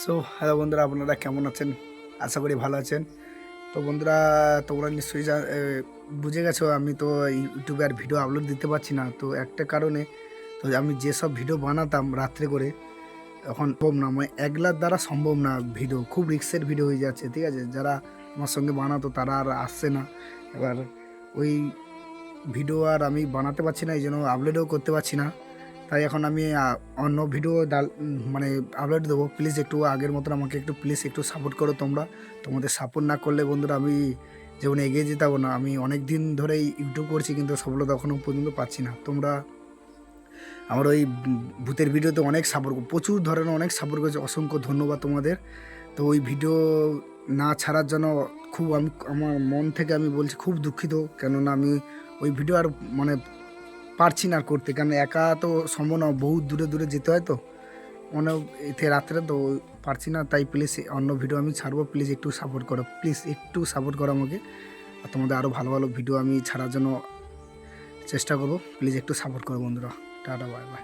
So hello বন্ধুরা, আপনারা কেমন আছেন? আশা করি ভালো আছেন। তো বন্ধুরা, তোমরা নিশ্চয়ই বুঝে গেছো আমি তো ইউটিউবে আর ভিডিও আপলোড দিতে পারছি না। তো একটা কারণে, তো আমি যেসব ভিডিও বানাতাম রাত্রে করে, এখন সম্ভব না, মানে একলার দ্বারা সম্ভব না। ভিডিও খুব রিস্কের ভিডিও হয়ে যাচ্ছে, ঠিক আছে? যারা আমার সঙ্গে বানাতো তারা আর আসছে না। এবার ওই ভিডিও আর আমি বানাতে পারছি না, এই জন্য আপলোডও করতে পারছি না। তাই এখন আমি অন্য ভিডিও মানে আপলোড দেবো। প্লিজ একটু আগের মতন আমাকে একটু প্লিজ একটু সাপোর্ট করো তোমরা। তোমাদের সাপোর্ট না করলে বন্ধুরা আমি যেমন এগিয়ে যেতে পারবো না। আমি অনেক দিন ধরেই ইউটিউব করছি কিন্তু সফলতা এখনও পর্যন্ত পাচ্ছি না। তোমরা আমার ওই ভূতের ভিডিওতে অনেক সাপোর্ট, প্রচুর ধরনের অনেক সাপোর্ট করেছে, অসংখ্য ধন্যবাদ তোমাদের। তো ওই ভিডিও না ছাড়ার জন্য খুব আমি আমার মন থেকে আমি বলছি খুব দুঃখিত। কেননা আমি ওই ভিডিও আর মানে পারছি না আর করতে, কারণ একা তো সম্ভব না, বহুত দূরে দূরে যেতে হয়। তো মানে এতে রাত্রে তো পারছি না। তাই প্লিজ অন্য ভিডিও আমি ছাড়বো, প্লিজ একটু সাপোর্ট করো, প্লিজ একটু সাপোর্ট করো আমাকে। আর তোমাদের আরও ভালো ভালো ভিডিও আমি ছাড়ার জন্য চেষ্টা করবো। প্লিজ একটু সাপোর্ট করো বন্ধুরা। Tata, bye bye.